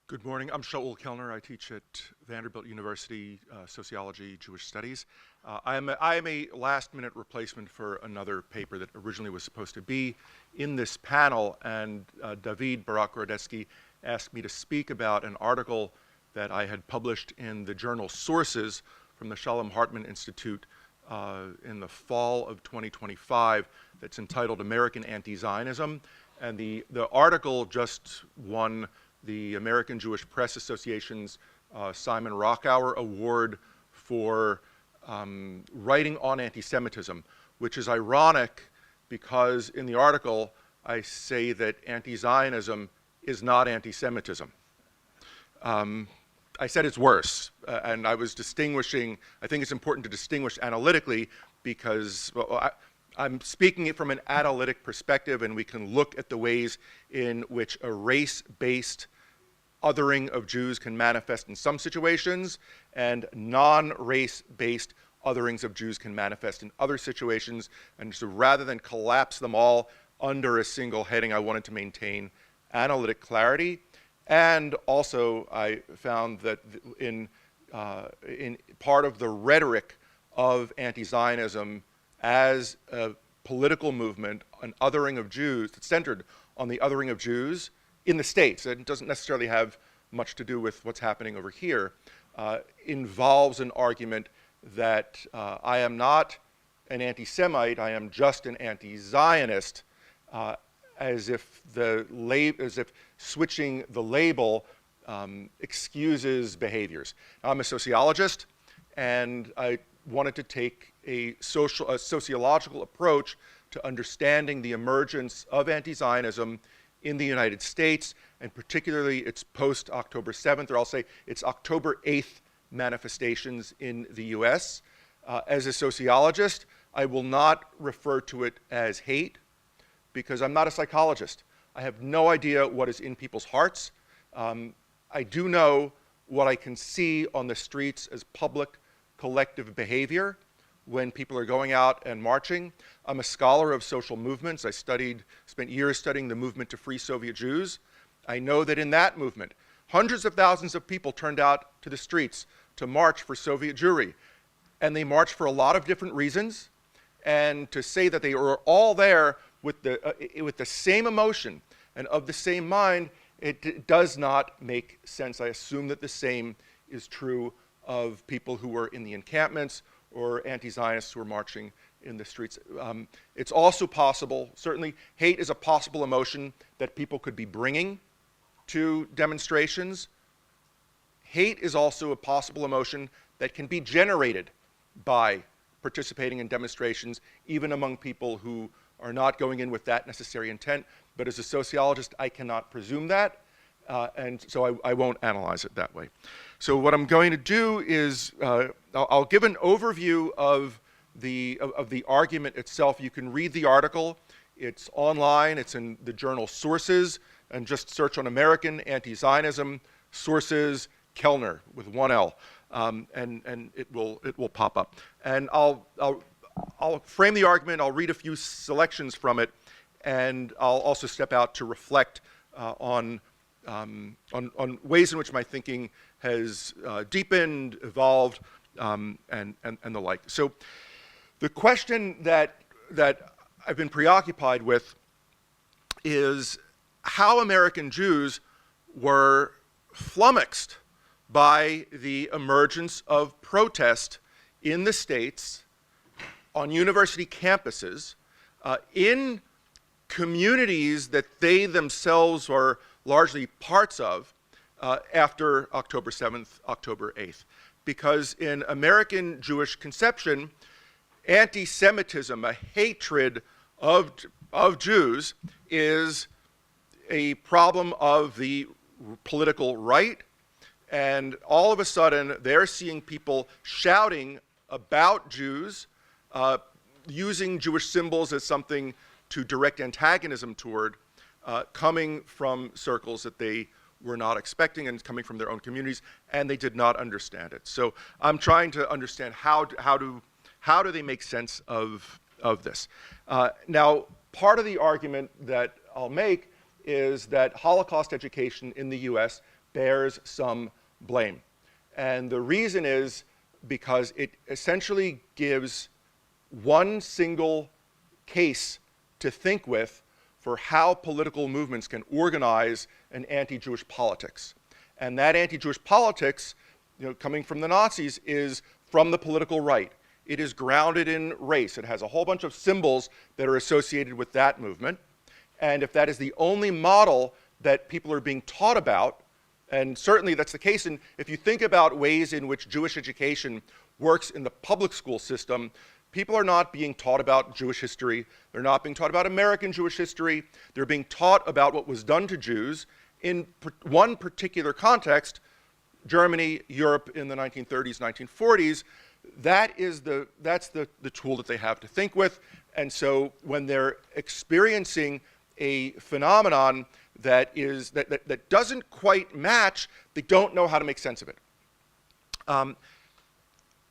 Good morning. I'm Shaul Kelner. I teach at Vanderbilt University, Sociology, Jewish Studies. I am a last-minute replacement for another paper that originally was supposed to be in this panel, and David Barak-Rodetsky asked me to speak about an article that I had published in the journal Sources from the Shalom Hartman Institute in the fall of 2025 that's entitled American Anti-Zionism. And the article just won the American Jewish Press Association's Simon Rockower Award for writing on anti-Semitism, which is ironic because in the article I say that anti-Zionism is not anti-Semitism. I said it's worse, and I was distinguishing. I think it's important to distinguish analytically because I'm speaking it from an analytic perspective, and we can look at the ways in which a race-based othering of Jews can manifest in some situations, and non-race-based otherings of Jews can manifest in other situations. And so rather than collapse them all under a single heading, I wanted to maintain analytic clarity. And also, I found that in part of the rhetoric of anti-Zionism as a political movement, an othering of Jews, that's centered on the othering of Jews in the States, it doesn't necessarily have much to do with what's happening over here, involves an argument that I am not an anti-Semite, I am just an anti-Zionist, as if switching the label excuses behaviors. Now, I'm a sociologist, and I wanted to take a sociological approach to understanding the emergence of anti-Zionism in the United States, and particularly its post-October 7th, or I'll say its October 8th manifestations in the US. As a sociologist, I will not refer to it as hate, because I'm not a psychologist. I have no idea what is in people's hearts. I do know what I can see on the streets as public collective behavior when people are going out and marching. I'm a scholar of social movements. I spent years studying the movement to free Soviet Jews. I know that in that movement, hundreds of thousands of people turned out to the streets to march for Soviet Jewry. And they marched for a lot of different reasons. And to say that they were all there with the same emotion and of the same mind, it does not make sense. I assume that the same is true of people who were in the encampments or anti-Zionists who were marching in the streets. It's also possible, certainly hate is a possible emotion that people could be bringing to demonstrations. Hate is also a possible emotion that can be generated by participating in demonstrations, even among people who are not going in with that necessary intent. But as a sociologist, I cannot presume that, and so I won't analyze it that way. So what I'm going to do is I'll give an overview of the argument itself. You can read the article. It's online. It's in the journal Sources, and just search on American Anti-Zionism, Sources, Kelner with one L, and it will pop up. And I'll frame the argument. I'll read a few selections from it, and I'll also step out to reflect on ways in which my thinking has deepened, evolved, and the like. So the question that I've been preoccupied with is how American Jews were flummoxed by the emergence of protest in the States on university campuses in communities that they themselves were largely parts of after October 7th, October 8th. Because in American Jewish conception, anti-Semitism, a hatred of Jews, is a problem of the political right. And all of a sudden, they're seeing people shouting about Jews, using Jewish symbols as something to direct antagonism toward, coming from circles that they were not expecting and coming from their own communities, and they did not understand it. So I'm trying to understand how do they make sense of this. Now, part of the argument that I'll make is that Holocaust education in the US bears some blame. And the reason is because it essentially gives one single case to think with for how political movements can organize an anti-Jewish politics. And that anti-Jewish politics, coming from the Nazis, is from the political right. It is grounded in race. It has a whole bunch of symbols that are associated with that movement. And if that is the only model that people are being taught about, and certainly that's the case, and if you think about ways in which Jewish education works in the public school system, people are not being taught about Jewish history. They're not being taught about American Jewish history. They're being taught about what was done to Jews in one particular context, Germany, Europe in the 1930s, 1940s. That's the tool that they have to think with. And so when they're experiencing a phenomenon that doesn't quite match, they don't know how to make sense of it.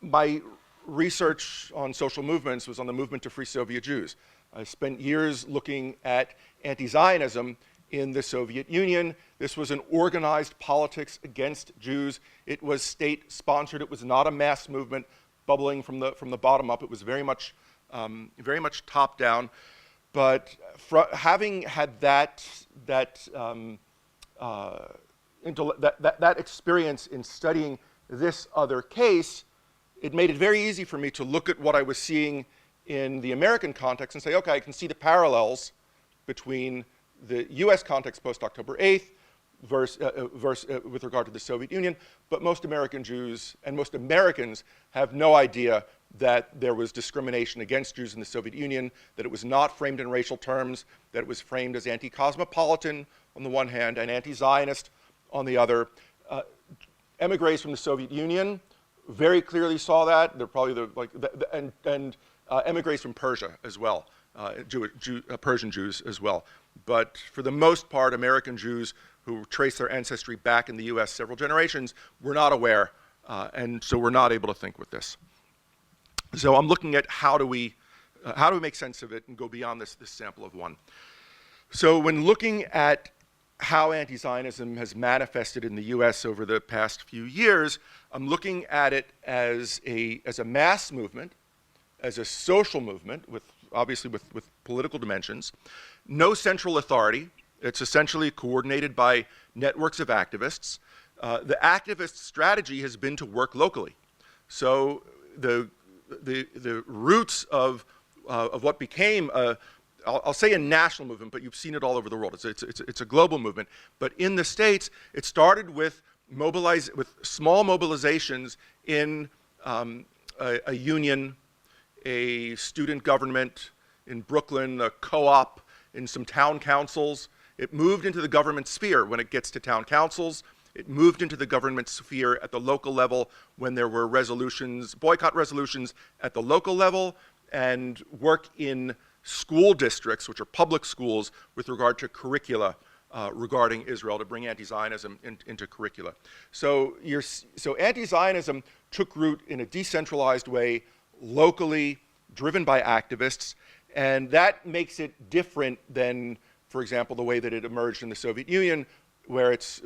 My research on social movements was on the movement to free Soviet Jews. I spent years looking at anti-Zionism in the Soviet Union. This was an organized politics against Jews. It was state-sponsored. It was not a mass movement bubbling from the bottom up. It was very much top-down. But having had that experience in studying this other case, it made it very easy for me to look at what I was seeing in the American context and say, okay, I can see the parallels between the US context post-October 8th with regard to the Soviet Union, but most American Jews and most Americans have no idea that there was discrimination against Jews in the Soviet Union, that it was not framed in racial terms, that it was framed as anti-cosmopolitan on the one hand and anti-Zionist on the other. Emigres from the Soviet Union very clearly saw that. They're probably emigres from Persia as well, Persian Jews as well. But for the most part, American Jews who trace their ancestry back in the US several generations were not aware, and so we're not able to think with this. So I'm looking at how do we make sense of it and go beyond this sample of one. So when looking at how anti-Zionism has manifested in the US over the past few years, I'm looking at it as a mass movement, as a social movement, obviously with political dimensions, no central authority. It's essentially coordinated by networks of activists. The activist strategy has been to work locally. So the roots of what became I'll say a national movement, but you've seen it all over the world. It's a global movement. But in the States, it started with small mobilizations in a union, a student government in Brooklyn, a co-op, in some town councils. It moved into the government sphere when it gets to town councils. It moved into the government sphere at the local level when there were resolutions, boycott resolutions at the local level, and work in school districts, which are public schools, with regard to curricula regarding Israel, to bring anti-Zionism into curricula. So anti-Zionism took root in a decentralized way, locally, driven by activists, and that makes it different than, for example, the way that it emerged in the Soviet Union, where it's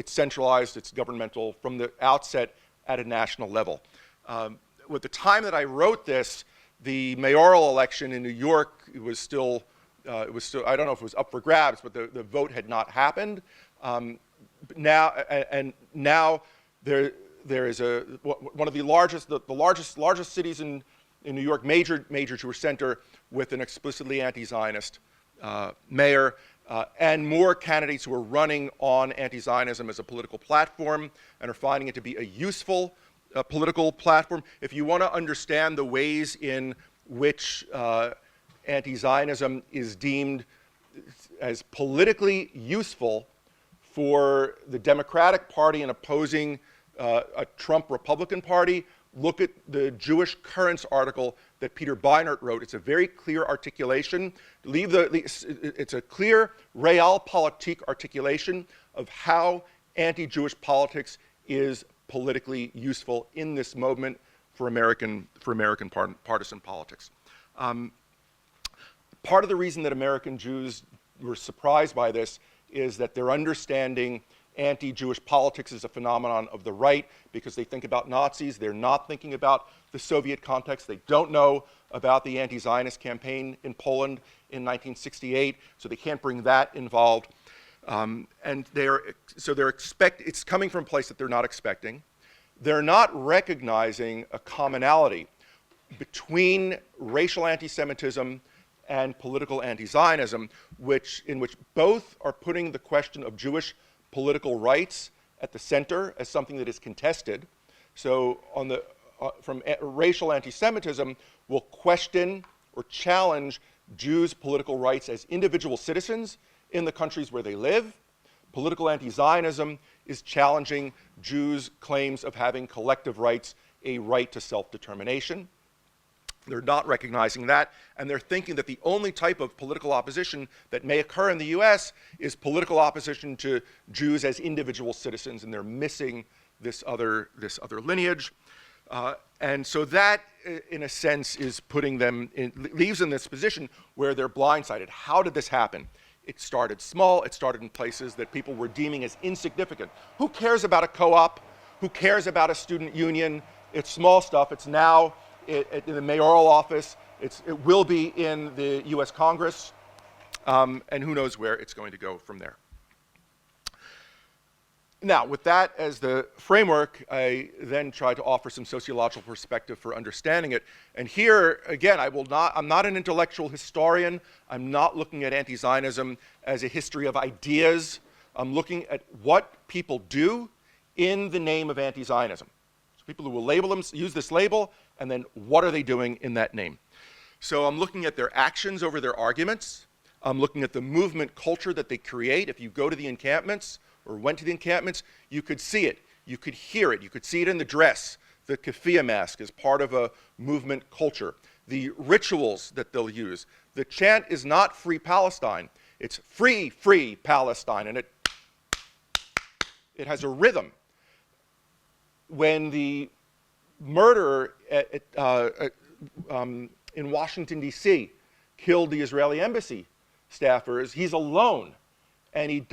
centralized, it's governmental from the outset at a national level. At the time that I wrote this, the mayoral election in New York was still, I don't know if it was up for grabs, but the vote had not happened. Now there is one of the largest cities in New York, major Jewish center, with an explicitly anti-Zionist mayor, and more candidates who are running on anti-Zionism as a political platform and are finding it to be a useful political platform. If you want to understand the ways in which anti-Zionism is deemed as politically useful for the Democratic Party in opposing a Trump Republican Party, look at the Jewish Currents article that Peter Beinart wrote. It's a very clear articulation. It's a clear realpolitik articulation of how anti-Jewish politics is politically useful in this moment for American partisan politics. Part of the reason that American Jews were surprised by this is that their understanding anti-Jewish politics is a phenomenon of the right because they think about Nazis. They're not thinking about the Soviet context. They don't know about the anti-Zionist campaign in Poland in 1968, so they can't bring that involved. And it's coming from a place that they're not expecting. They're not recognizing a commonality between racial anti-Semitism and political anti-Zionism, in which both are putting the question of Jewish political rights at the center as something that is contested. So from racial anti-Semitism will question or challenge Jews' political rights as individual citizens in the countries where they live. Political anti-Zionism is challenging Jews' claims of having collective rights, a right to self-determination. They're not recognizing that, and they're thinking that the only type of political opposition that may occur in the US is political opposition to Jews as individual citizens, and they're missing this other lineage. And so that, in a sense, is leaves them in this position where they're blindsided. How did this happen? It started small. It started in places that people were deeming as insignificant. Who cares about a co-op? Who cares about a student union? It's small stuff. It's now in the mayoral office. It will be in the US Congress. And who knows where it's going to go from there. Now, with that as the framework, I then try to offer some sociological perspective for understanding it. And here, again, I'm not an intellectual historian. I'm not looking at anti-Zionism as a history of ideas. I'm looking at what people do in the name of anti-Zionism. So people who will use this label, and then what are they doing in that name? So I'm looking at their actions over their arguments. I'm looking at the movement culture that they create. If you go to the encampments, or went to the encampments, you could see it, you could hear it, you could see it in the dress. The keffiyeh mask is part of a movement culture. The rituals that they'll use. The chant is not Free Palestine, it's Free, Free Palestine, and it has a rhythm. When the murderer in Washington, D.C. killed the Israeli embassy staffers, he's alone. And he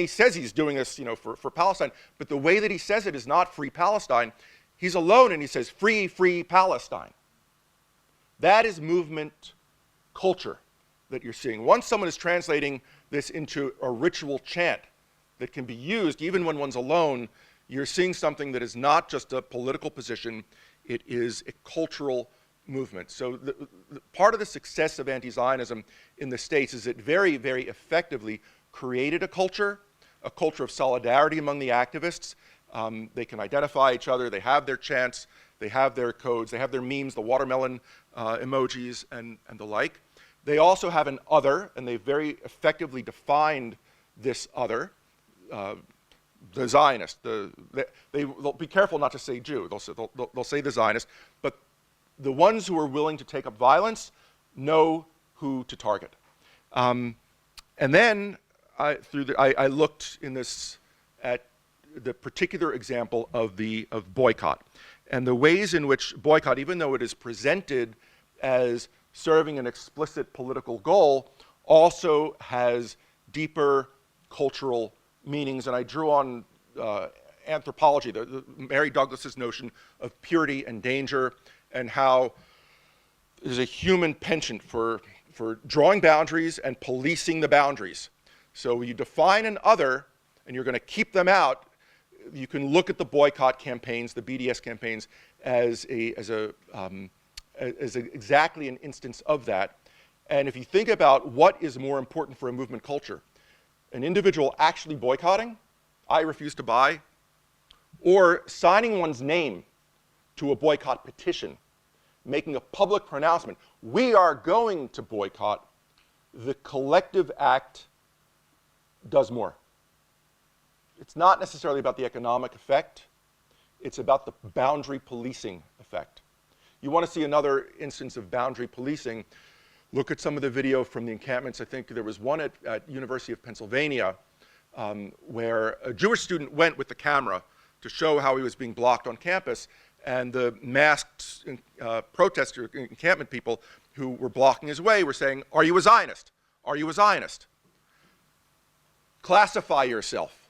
says he's doing this, for Palestine, but the way that he says it is not Free Palestine. He's alone and he says, Free, Free Palestine. That is movement culture that you're seeing. Once someone is translating this into a ritual chant that can be used even when one's alone, you're seeing something that is not just a political position, it is a cultural movement. So the part of the success of anti-Zionism in the States is it very, very effectively created a culture of solidarity among the activists. They can identify each other, they have their chants, they have their codes, they have their memes, the watermelon emojis and the like. They also have an other, and they very effectively defined this other, the Zionist. They'll be careful not to say Jew, they'll say the Zionist, but the ones who are willing to take up violence know who to target. And then I looked in this at the particular example of boycott and the ways in which boycott, even though it is presented as serving an explicit political goal, also has deeper cultural meanings. And I drew on anthropology, Mary Douglas's notion of purity and danger, and how there's a human penchant for drawing boundaries and policing the boundaries. So you define an other, and you're going to keep them out. You can look at the boycott campaigns, the BDS campaigns, as exactly an instance of that. And if you think about what is more important for a movement culture, an individual actually boycotting, I refuse to buy, or signing one's name to a boycott petition, making a public pronouncement, we are going to boycott, the collective act does more. It's not necessarily about the economic effect, it's about the boundary policing effect. You want to see another instance of boundary policing, look at some of the video from the encampments. I think there was one at University of Pennsylvania where a Jewish student went with the camera to show how he was being blocked on campus, and the masked protester encampment people who were blocking his way were saying, "Are you a Zionist? Are you a Zionist? Classify yourself."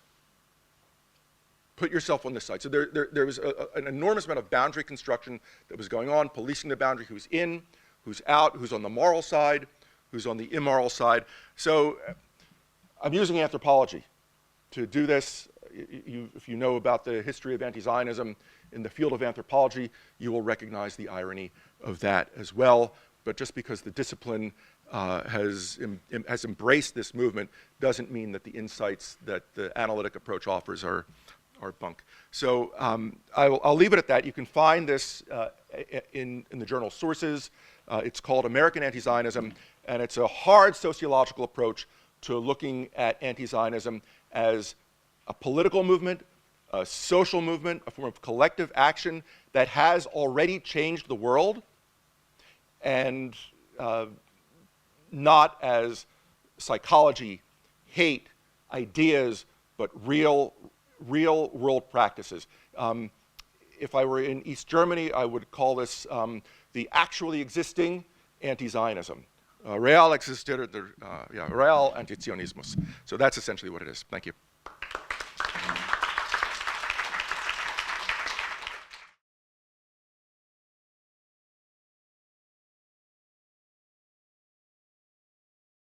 put yourself on this side. So there was an enormous amount of boundary construction that was going on, policing the boundary, who's in, who's out, who's on the moral side, who's on the immoral side. So I'm using anthropology to do this. If you know about the history of anti-Zionism in the field of anthropology, you will recognize the irony of that as well. But just because the discipline has embraced this movement doesn't mean that the insights that the analytic approach offers are bunk. So I'll leave it at that. You can find this in the journal Sources. It's called American Anti-Zionism, and it's a hard sociological approach to looking at anti-Zionism as a political movement, a social movement, a form of collective action that has already changed the world, and not as psychology, hate, ideas, but real world practices. If I were in East Germany, I would call this the actually existing anti-Zionism. Real existiert, Real Antizionismus. So that's essentially what it is. Thank you.